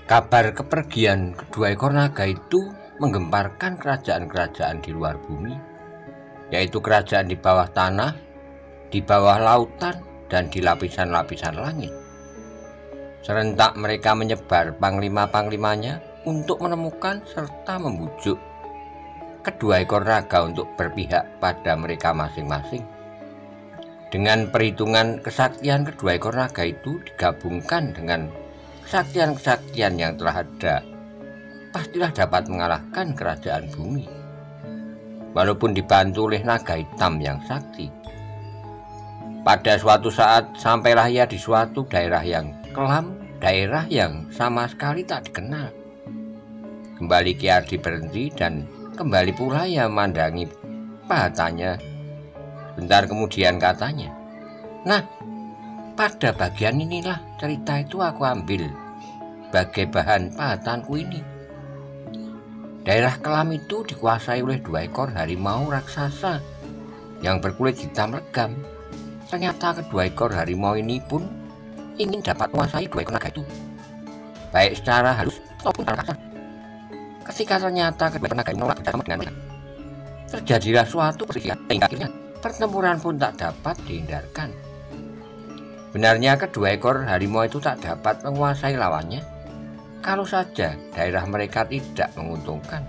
Kabar kepergian kedua ekor naga itu menggemparkan kerajaan-kerajaan di luar bumi, yaitu kerajaan di bawah tanah, di bawah lautan, dan di lapisan-lapisan langit. Serentak mereka menyebar panglima-panglimanya untuk menemukan serta membujuk kedua ekor naga untuk berpihak pada mereka masing-masing. Dengan perhitungan kesaktian kedua ekor naga itu digabungkan dengan kesaktian-kesaktian yang telah ada, pastilah dapat mengalahkan kerajaan bumi, walaupun dibantu oleh naga hitam yang sakti. Pada suatu saat sampailah ia di suatu daerah yang kelam, daerah yang sama sekali tak dikenal. Kembali Ki Ardi berhenti dan kembali pula ia memandangi pahatanya. Bentar kemudian katanya, "Nah, pada bagian inilah cerita itu aku ambil sebagai bahan pahatanku ini. Daerah kelam itu dikuasai oleh dua ekor harimau raksasa yang berkulit hitam legam. Ternyata kedua ekor harimau ini pun ingin dapat menguasai dua ekor naga itu, baik secara halus maupun secara kasar. Ketika ternyata kedua ekor naga ini menolak kerjasama dengan mereka, terjadilah suatu perselisihan sehingga akhirnya pertempuran pun tak dapat dihindarkan. Benarnya kedua ekor harimau itu tak dapat menguasai lawannya kalau saja daerah mereka tidak menguntungkan.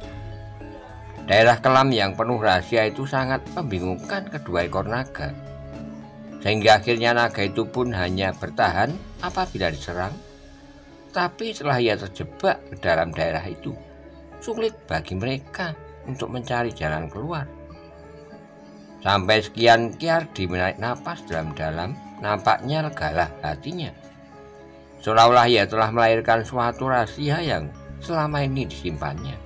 Daerah kelam yang penuh rahasia itu sangat membingungkan kedua ekor naga, sehingga akhirnya naga itu pun hanya bertahan apabila diserang. Tapi setelah ia terjebak ke dalam daerah itu, sulit bagi mereka untuk mencari jalan keluar. Sampai sekian Ki Ardi menarik napas dalam-dalam. Nampaknya legalah hatinya, seolah-olah ia telah melahirkan suatu rahasia yang selama ini disimpannya.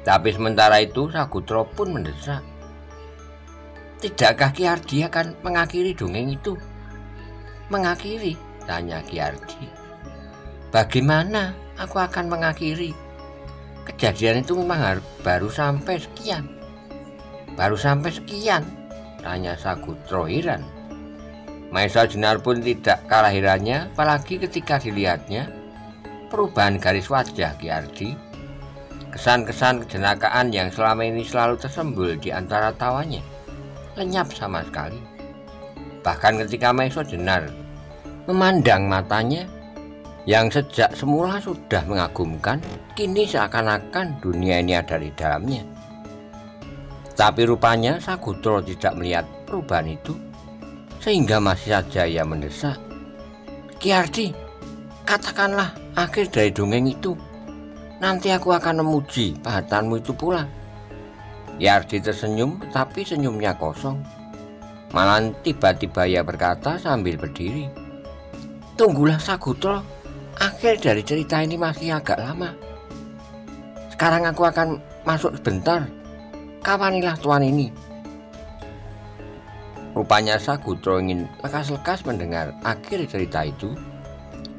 Tapi sementara itu Sagutro pun mendesak, "Tidakkah Ki Ardi akan mengakhiri dongeng itu?" "Mengakhiri?" tanya Ki Ardi. "Bagaimana aku akan mengakhiri? Kejadian itu memang baru sampai sekian." "Baru sampai sekian?" tanya Sagutro heran. Maesa Jenar pun tidak kalah herannya, apalagi ketika dilihatnya perubahan garis wajah Ki Ardi. Kesan-kesan kejenakaan yang selama ini selalu tersembul di antara tawanya lenyap sama sekali. Bahkan ketika Maesa Jenar memandang matanya yang sejak semula sudah mengagumkan, kini seakan-akan dunia ini ada di dalamnya. Tapi rupanya Sagutro tidak melihat perubahan itu, sehingga masih saja ia mendesak, "Ki Ardi, katakanlah akhir dari dongeng itu. Nanti aku akan memuji pahatanmu itu pula." Ki Ardi tersenyum, tapi senyumnya kosong. Malah tiba-tiba ia berkata sambil berdiri, "Tunggulah Sagutro, akhir dari cerita ini masih agak lama. Sekarang aku akan masuk sebentar. Kawanilah tuan ini." Rupanya Sagutro ingin lekas-lekas mendengar akhir cerita itu,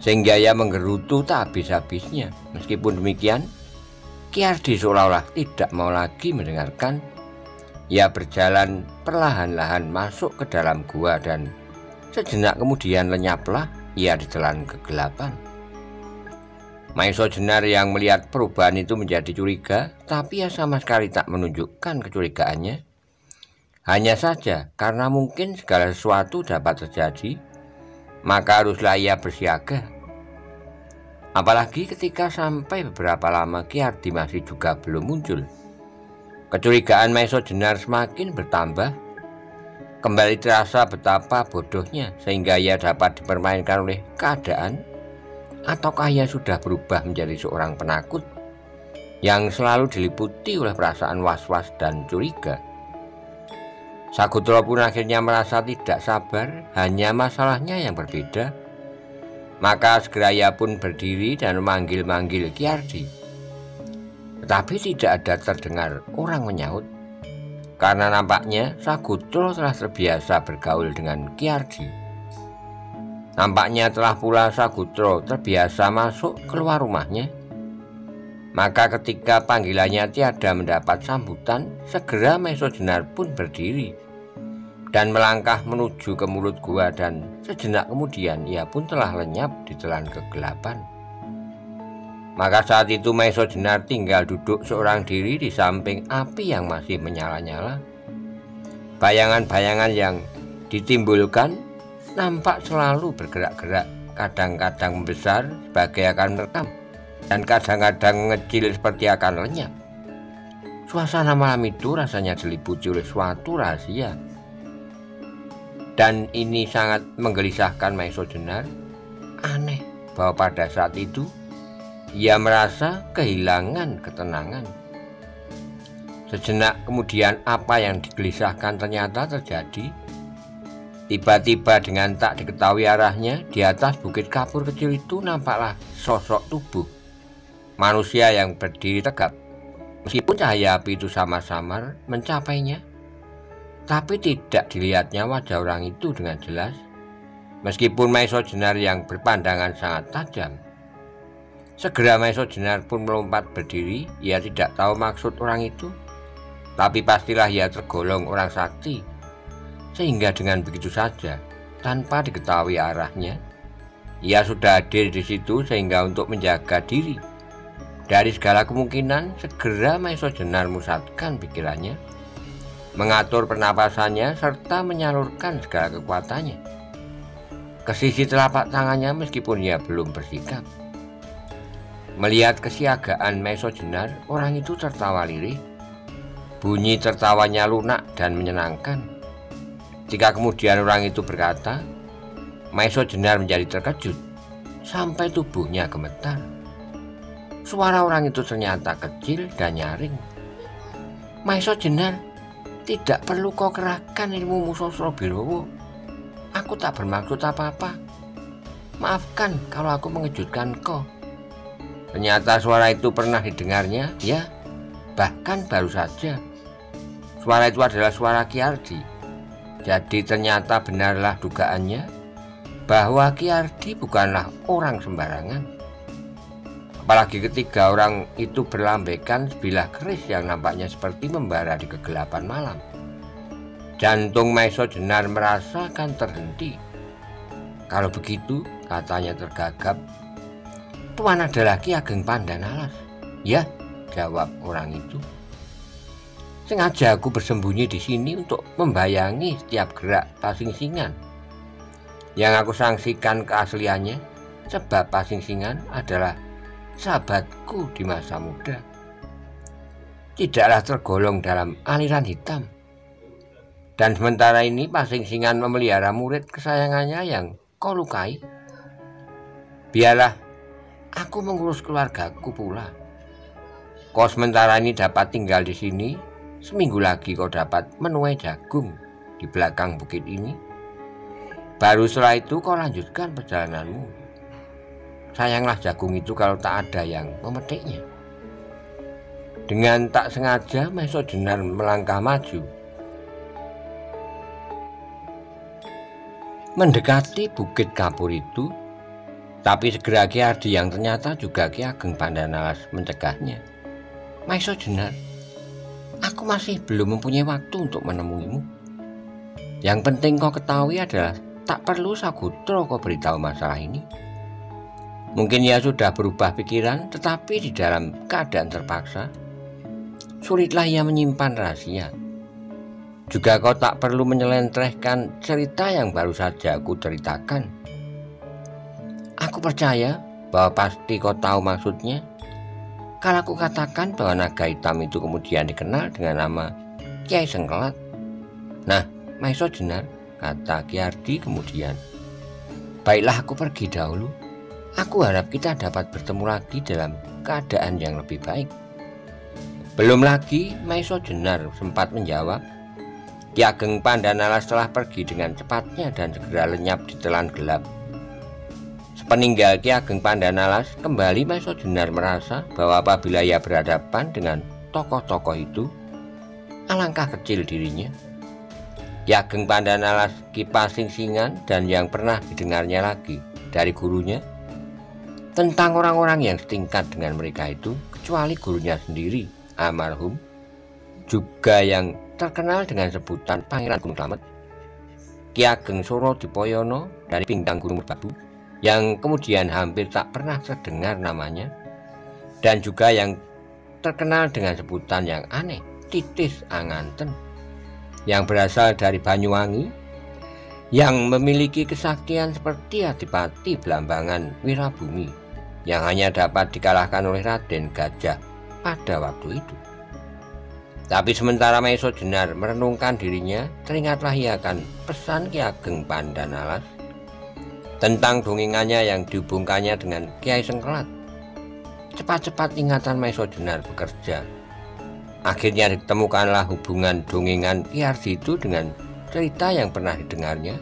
sehingga ia menggerutu tak habis-habisnya. Meskipun demikian, Ki Ardi seolah-olah tidak mau lagi mendengarkan. Ia berjalan perlahan-lahan masuk ke dalam gua dan sejenak kemudian lenyaplah ia ditelan kegelapan. Maesa Jenar yang melihat perubahan itu menjadi curiga, tapi ia sama sekali tak menunjukkan kecurigaannya. Hanya saja karena mungkin segala sesuatu dapat terjadi, maka haruslah ia bersiaga. Apalagi ketika sampai beberapa lama Ki Ardi masih juga belum muncul. Kecurigaan Maesa Jenar semakin bertambah. Kembali terasa betapa bodohnya sehingga ia dapat dipermainkan oleh keadaan. Ataukah ia sudah berubah menjadi seorang penakut yang selalu diliputi oleh perasaan was-was dan curiga? Sagutro pun akhirnya merasa tidak sabar, hanya masalahnya yang berbeda. Maka segera ia pun berdiri dan memanggil-manggil Ki Ardi. Tetapi tidak ada terdengar orang menyaut, karena nampaknya Sagutro telah terbiasa bergaul dengan Ki Ardi. Nampaknya telah pula Sagutro terbiasa masuk keluar rumahnya. Maka ketika panggilannya tiada mendapat sambutan, segera Maesa Jenar pun berdiri dan melangkah menuju ke mulut gua, dan sejenak kemudian ia pun telah lenyap di telan kegelapan. Maka saat itu Maiso Jenar tinggal duduk seorang diri di samping api yang masih menyala-nyala. Bayangan-bayangan yang ditimbulkan nampak selalu bergerak-gerak, kadang-kadang membesar sebagai akan merekam, dan kadang-kadang mengecil seperti akan lenyap. Suasana malam itu rasanya diliputi oleh suatu rahasia. Dan ini sangat menggelisahkan Maiso Jenar. Aneh bahwa pada saat itu ia merasa kehilangan ketenangan. Sejenak kemudian apa yang digelisahkan ternyata terjadi. Tiba-tiba dengan tak diketahui arahnya, di atas bukit kapur kecil itu nampaklah sosok tubuh manusia yang berdiri tegap. Meskipun cahaya api itu samar-samar mencapainya, tapi tidak dilihatnya wajah orang itu dengan jelas. Meskipun Maiso Jenar yang berpandangan sangat tajam. Segera Maiso Jenar pun melompat berdiri. Ia tidak tahu maksud orang itu, tapi pastilah ia tergolong orang sakti. Sehingga dengan begitu saja, tanpa diketahui arahnya, ia sudah hadir di situ sehingga untuk menjaga diri dari segala kemungkinan. Segera Maiso Jenar musatkan pikirannya, mengatur pernapasannya, serta menyalurkan segala kekuatannya ke sisi telapak tangannya meskipun ia belum bersikap. Melihat kesiagaan Maiso Jenar, orang itu tertawa lirih. Bunyi tertawanya lunak dan menyenangkan. Jika kemudian orang itu berkata, Maiso Jenar menjadi terkejut sampai tubuhnya gemetar. Suara orang itu ternyata kecil dan nyaring. Maiso Jenar, tidak perlu kau kerahkan ilmumu Sosro Birowo. Aku tak bermaksud apa-apa. Maafkan kalau aku mengejutkan kau. Ternyata suara itu pernah didengarnya, ya, bahkan baru saja. Suara itu adalah suara Ki Ardi. Jadi ternyata benarlah dugaannya bahwa Ki Ardi bukanlah orang sembarangan. Apalagi ketika orang itu berlambaikan sebilah keris yang nampaknya seperti membara di kegelapan malam. Jantung Maiso Jenar merasakan terhenti. Kalau begitu, katanya tergagap, Tuan adalah Ki Ageng Pandanalas. Ya, jawab orang itu. Sengaja aku bersembunyi di sini untuk membayangi setiap gerak Pasingsingan. Yang aku sangsikan keasliannya, sebab Pasingsingan adalah sahabatku di masa muda. Tidaklah tergolong dalam aliran hitam. Dan sementara ini Pasingsingan memelihara murid kesayangannya yang kau lukai. Biarlah aku mengurus keluargaku pula. Kau sementara ini dapat tinggal di sini. Seminggu lagi kau dapat menuai jagung di belakang bukit ini. Baru setelah itu kau lanjutkan perjalananmu. Sayanglah jagung itu kalau tak ada yang memetiknya. Dengan tak sengaja Maiso Jenar melangkah maju, mendekati bukit kapur itu. Tapi segera Ki Ardi yang ternyata juga Ki Ageng Pandanalas mencegahnya. Maiso Jenar, aku masih belum mempunyai waktu untuk menemuimu. Yang penting kau ketahui adalah tak perlu Sagutro kau beritahu masalah ini. Mungkin ia sudah berubah pikiran, tetapi di dalam keadaan terpaksa, sulitlah ia menyimpan rahasia. Juga kau tak perlu menyelentrehkan cerita yang baru saja aku ceritakan. Aku percaya bahwa pasti kau tahu maksudnya. Kalau aku katakan bahwa naga hitam itu kemudian dikenal dengan nama Kiai Sengkelat. Nah, Maiso Jenar, kata Ki Ardi kemudian. Baiklah, aku pergi dahulu. Aku harap kita dapat bertemu lagi dalam keadaan yang lebih baik. Belum lagi Maiso Jenar sempat menjawab. Ki Ageng Pandanalas telah pergi dengan cepatnya dan segera lenyap di telan gelap. Sepeninggal Ki Ageng Pandanalas, kembali Maiso Jenar merasa bahwa apabila ia berhadapan dengan tokoh-tokoh itu, alangkah kecil dirinya. Ki Ageng Pandanalas, Ki Pasingsingan, dan yang pernah didengarnya lagi dari gurunya tentang orang-orang yang setingkat dengan mereka itu, kecuali gurunya sendiri, almarhum, juga yang terkenal dengan sebutan Pangeran Gunung Slamet, Ki Ageng Surodipoyono dari Pinggang Gunung Merbabu, yang kemudian hampir tak pernah terdengar namanya. dan juga yang terkenal dengan sebutan yang aneh, Titis Anganten, yang berasal dari Banyuwangi, yang memiliki kesaktian seperti Adipati Blambangan Wirabumi yang hanya dapat dikalahkan oleh Raden Gajah pada waktu itu. Tapi sementara Maiso Jenar merenungkan dirinya, teringatlah ia akan pesan Ki Ageng Pandanalas tentang dongengannya yang dihubungkannya dengan Kiai Sengkelat. Cepat-cepat ingatan Maiso Jenar bekerja. Akhirnya ditemukanlah hubungan dongengan Ki Ardi itu dengan cerita yang pernah didengarnya,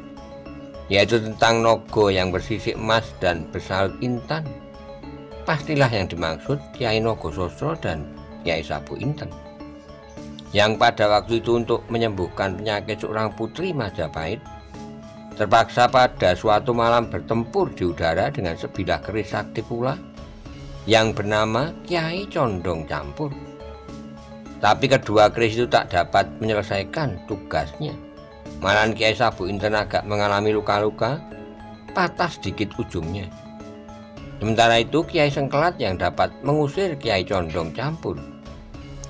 yaitu tentang Nogo yang bersisik emas dan bersaut intan. Pastilah yang dimaksud Kiai Nogososro dan Kiai Sapu Inten, yang pada waktu itu untuk menyembuhkan penyakit seorang putri Majapahit terpaksa pada suatu malam bertempur di udara dengan sebilah keris sakti pula yang bernama Kiai Condong Campur. Tapi kedua keris itu tak dapat menyelesaikan tugasnya. Malahan Kiai Sapu Inten agak mengalami luka-luka, patah sedikit ujungnya. Sementara itu Kiai Sengkelat yang dapat mengusir Kiai Condong Campur,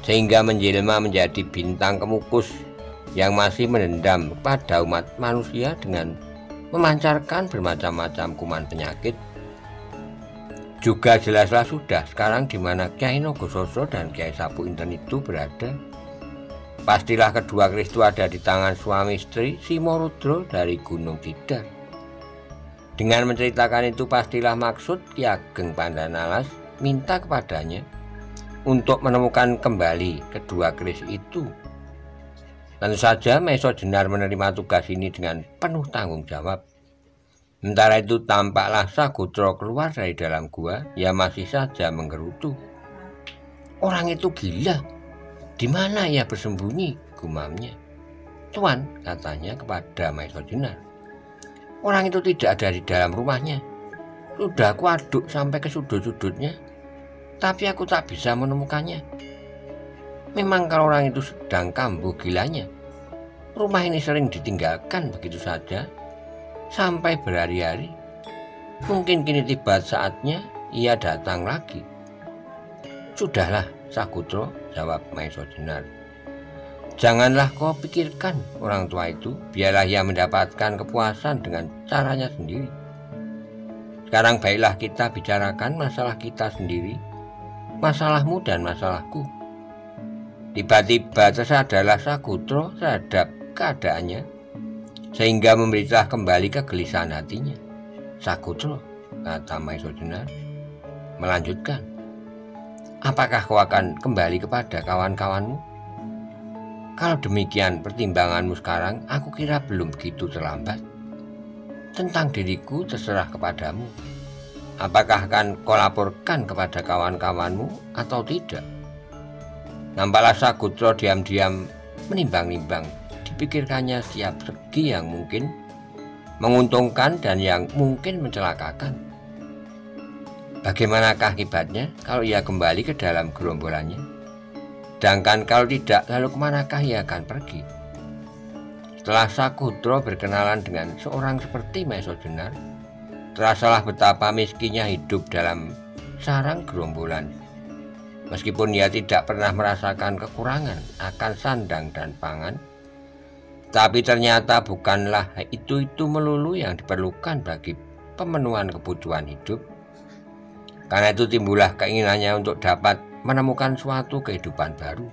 sehingga menjelma menjadi bintang kemukus yang masih menendam pada umat manusia dengan memancarkan bermacam-macam kuman penyakit. Juga jelaslah sudah sekarang di mana Kiai Nogososro dan Kiai Sapu Inten itu berada. Pastilah kedua keris itu ada di tangan suami istri Simorudro dari Gunung Tidar. Dengan menceritakan itu pastilah maksud Ki Ageng Pandanalas minta kepadanya untuk menemukan kembali kedua keris itu. Tentu saja Maiso Jenar menerima tugas ini dengan penuh tanggung jawab. Sementara itu tampaklah Sagutro keluar dari dalam gua. Ia masih saja menggerutu. Orang itu gila. Di mana ia bersembunyi? Gumamnya. Tuan, katanya kepada Maiso Jenar, orang itu tidak ada di dalam rumahnya. Sudah aku aduk sampai ke sudut-sudutnya, tapi aku tak bisa menemukannya. Memang kalau orang itu sedang kambuh gilanya. Rumah ini sering ditinggalkan begitu saja sampai berhari-hari. Mungkin kini tiba saatnya ia datang lagi. Sudahlah, Sagutro, jawab Maiso Jenar. Janganlah kau pikirkan orang tua itu, biarlah ia mendapatkan kepuasan dengan caranya sendiri. Sekarang baiklah kita bicarakan masalah kita sendiri, masalahmu dan masalahku. Tiba-tiba tersadarlah Sagutro terhadap keadaannya, sehingga memberilah kembali kegelisahan hatinya. Sagutro, kata Maiso Jenar, melanjutkan, apakah kau akan kembali kepada kawan-kawanmu? Kalau demikian pertimbanganmu sekarang, aku kira belum begitu terlambat. Tentang diriku terserah kepadamu. Apakah akan kau laporkan kepada kawan-kawanmu atau tidak? Nampaklah Sagutro diam-diam menimbang-nimbang. Dipikirkannya setiap segi yang mungkin menguntungkan dan yang mungkin mencelakakan. Bagaimanakah akibatnya kalau ia kembali ke dalam gerombolannya? Sedangkan kalau tidak, lalu kemanakah ia akan pergi? Setelah Sagutro berkenalan dengan seorang seperti Maiso Jenar, terasalah betapa miskinnya hidup dalam sarang gerombolan. Meskipun ia tidak pernah merasakan kekurangan akan sandang dan pangan, tapi ternyata bukanlah itu melulu yang diperlukan bagi pemenuhan kebutuhan hidup. Karena itu timbullah keinginannya untuk dapat menemukan suatu kehidupan baru.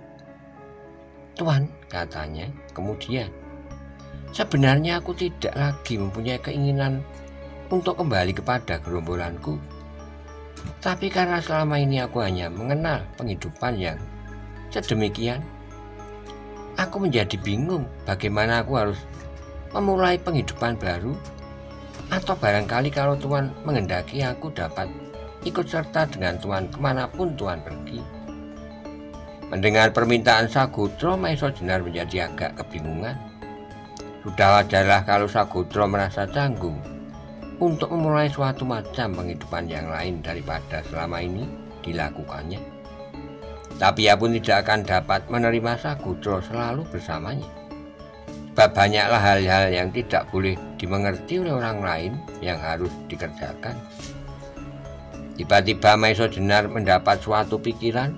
Tuan, katanya kemudian, sebenarnya aku tidak lagi mempunyai keinginan untuk kembali kepada gerombolanku. Tapi karena selama ini aku hanya mengenal penghidupan yang sedemikian, aku menjadi bingung bagaimana aku harus memulai penghidupan baru. Atau barangkali kalau Tuan menghendaki aku dapat ikut serta dengan Tuan kemanapun Tuan pergi. Mendengar permintaan Sagutro, Maiso Jenar menjadi agak kebingungan. Sudah wajarlah kalau Sagutro merasa canggung untuk memulai suatu macam penghidupan yang lain daripada selama ini dilakukannya. Tapi ia pun tidak akan dapat menerima Sagutro selalu bersamanya. Sebab banyaklah hal-hal yang tidak boleh dimengerti oleh orang lain yang harus dikerjakan. Tiba-tiba Maiso Jenar mendapat suatu pikiran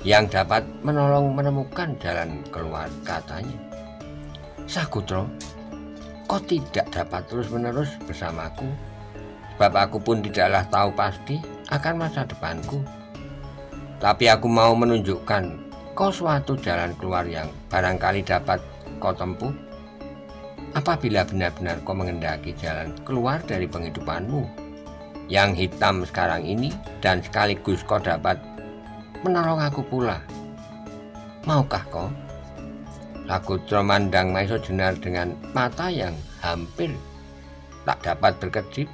yang dapat menolong menemukan jalan keluar. Katanya, "Sakutro, kau tidak dapat terus-menerus bersamaku, sebab aku pun tidaklah tahu pasti akan masa depanku. Tapi aku mau menunjukkan kau suatu jalan keluar yang barangkali dapat kau tempuh. Apabila benar-benar kau mengendaki jalan keluar dari penghidupanmu yang hitam sekarang ini, dan sekaligus kau dapat menolong aku pula. Maukah kau?" Sakutro mandang Maiso Jenar dengan mata yang hampir tak dapat berkedip.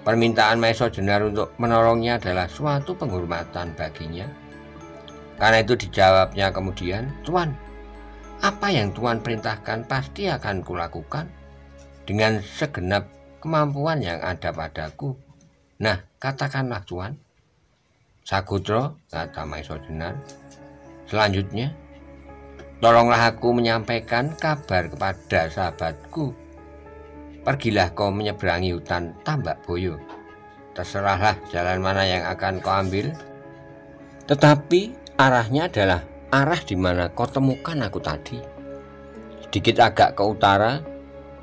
Permintaan Maiso Jenar untuk menolongnya adalah suatu penghormatan baginya. Karena itu dijawabnya kemudian, "Tuan, apa yang Tuan perintahkan pasti akan kulakukan dengan segenap kemampuan yang ada padaku. Nah, katakanlah Tuan." "Sakutro," kata Maiso Jenar, "selanjutnya tolonglah aku menyampaikan kabar kepada sahabatku. Pergilah kau menyeberangi hutan Tambak Boyo. Terserahlah jalan mana yang akan kau ambil, tetapi arahnya adalah arah di mana kau temukan aku tadi. Sedikit agak ke utara,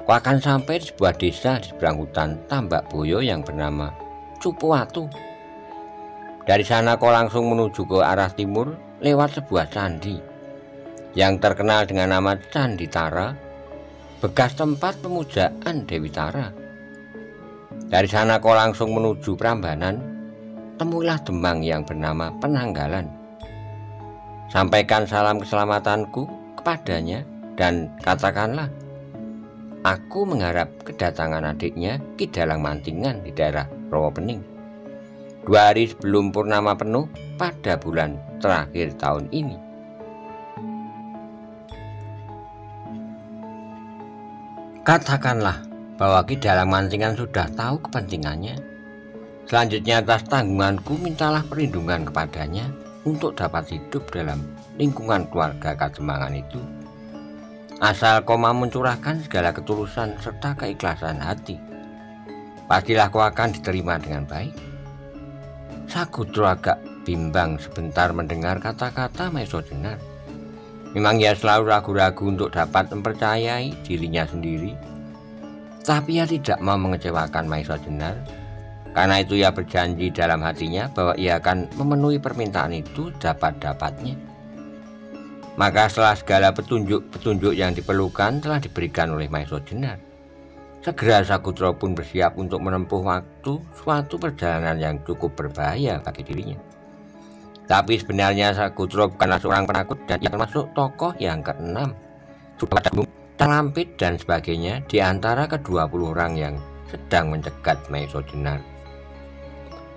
kau akan sampai di sebuah desa di seberang hutan Tambak Boyo yang bernama Cupuwatu. Dari sana kau langsung menuju ke arah timur lewat sebuah candi yang terkenal dengan nama Candi Tara, bekas tempat pemujaan Dewi Tara. Dari sana kau langsung menuju Prambanan, temuilah Demang yang bernama Penanggalan. Sampaikan salam keselamatanku kepadanya dan katakanlah, aku mengharap kedatangan adiknya Ki Dalang Mantingan di daerah Rawapening 2 hari sebelum purnama penuh pada bulan terakhir tahun ini." "Katakanlah bahwa Ki Dalang Mantingan sudah tahu kepentingannya. Selanjutnya atas tanggunganku mintalah perlindungan kepadanya untuk dapat hidup dalam lingkungan keluarga Kademangan itu. Asal kau mau mencurahkan segala ketulusan serta keikhlasan hati, pastilah kau akan diterima dengan baik." Sakutro agak bimbang sebentar mendengar kata-kata Maiso Jenar. Memang ia selalu ragu-ragu untuk dapat mempercayai dirinya sendiri, tapi ia tidak mau mengecewakan Maiso Jenar. Karena itu ia berjanji dalam hatinya bahwa ia akan memenuhi permintaan itu dapat-dapatnya. Maka setelah segala petunjuk-petunjuk yang diperlukan telah diberikan oleh Maiso Jenar, segera Sakutro pun bersiap untuk menempuh waktu suatu perjalanan yang cukup berbahaya bagi dirinya. Tapi sebenarnya Sakutro bukanlah seorang penakut, dan ia termasuk tokoh yang ke-6 sudah pada gunung Talampit dan sebagainya di antara ke-20 orang yang sedang mencegat Maiso Jenar.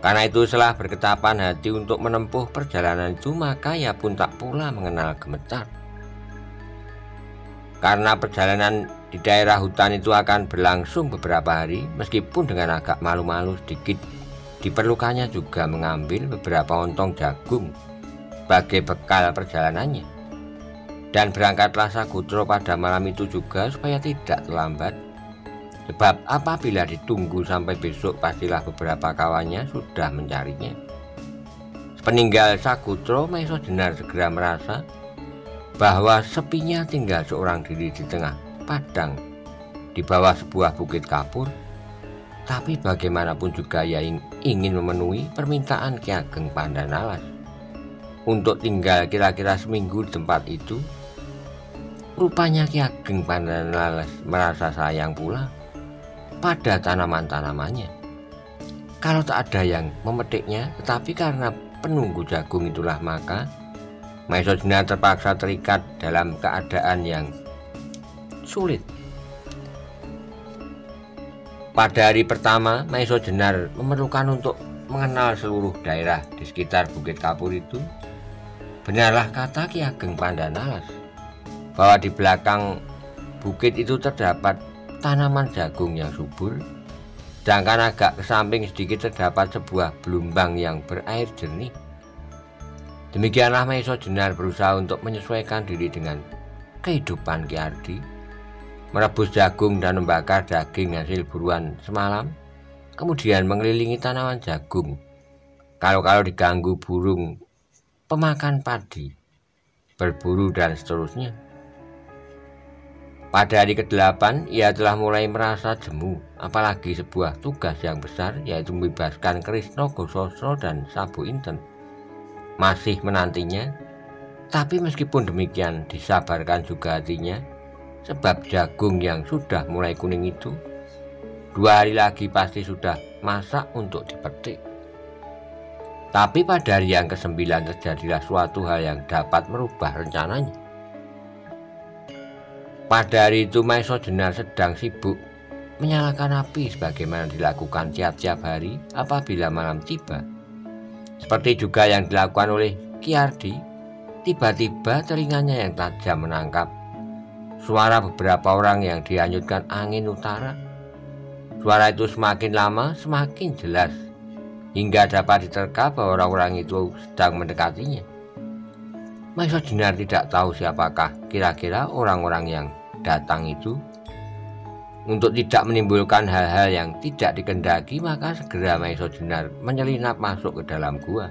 Karena itu setelah berketapan hati untuk menempuh perjalanan itu, maka ia pun tak pula mengenal gemetar. Karena perjalanan di daerah hutan itu akan berlangsung beberapa hari, meskipun dengan agak malu-malu sedikit, diperlukannya juga mengambil beberapa ontong jagung sebagai bekal perjalanannya. Dan berangkatlah Sakutro pada malam itu juga supaya tidak terlambat, sebab apabila ditunggu sampai besok pastilah beberapa kawannya sudah mencarinya. Sepeninggal Sakutro, Maiso Jenar segera merasa bahwa sepinya tinggal seorang diri di tengah padang di bawah sebuah bukit kapur. Tapi bagaimanapun juga ia ingin memenuhi permintaan Ki Ageng Pandanalas untuk tinggal kira-kira seminggu di tempat itu. Rupanya Ki Ageng Pandanalas merasa sayang pula pada tanaman-tanamannya. Kalau tak ada yang memetiknya, tetapi karena penunggu jagung itulah maka Maiso Jenar terpaksa terikat dalam keadaan yang sulit. Pada hari pertama, Maiso Jenar memerlukan untuk mengenal seluruh daerah di sekitar Bukit Kapur itu. Benarlah kata Ki Ageng Pandanalas bahwa di belakang bukit itu terdapat tanaman jagung yang subur, sedangkan agak ke samping sedikit terdapat sebuah belumbang yang berair jernih. Demikianlah Maiso Jenar berusaha untuk menyesuaikan diri dengan kehidupan Ki Ardi, merebus jagung dan membakar daging hasil buruan semalam, kemudian mengelilingi tanaman jagung. Kalau diganggu burung pemakan padi, berburu dan seterusnya. Pada hari ke-8 ia telah mulai merasa jemu, apalagi sebuah tugas yang besar, yaitu membebaskan Krisna Gosasra dan Sabu Inten masih menantinya. Tapi meskipun demikian disabarkan juga hatinya, sebab jagung yang sudah mulai kuning itu 2 hari lagi pasti sudah masak untuk dipetik. Tapi pada hari yang ke-9 terjadilah suatu hal yang dapat merubah rencananya. Pada hari itu Maesa Jenar sedang sibuk menyalakan api sebagaimana dilakukan tiap-tiap hari apabila malam tiba. Seperti juga yang dilakukan oleh Ki Ardi, tiba-tiba telinganya yang tajam menangkap suara beberapa orang yang dihanyutkan angin utara. Suara itu semakin lama semakin jelas, hingga dapat diterka bahwa orang-orang itu sedang mendekatinya. Maesa Jenar tidak tahu siapakah kira-kira orang-orang yang datang itu. Untuk tidak menimbulkan hal-hal yang tidak dikehendaki, maka segera Maesa Jenar menyelinap masuk ke dalam gua.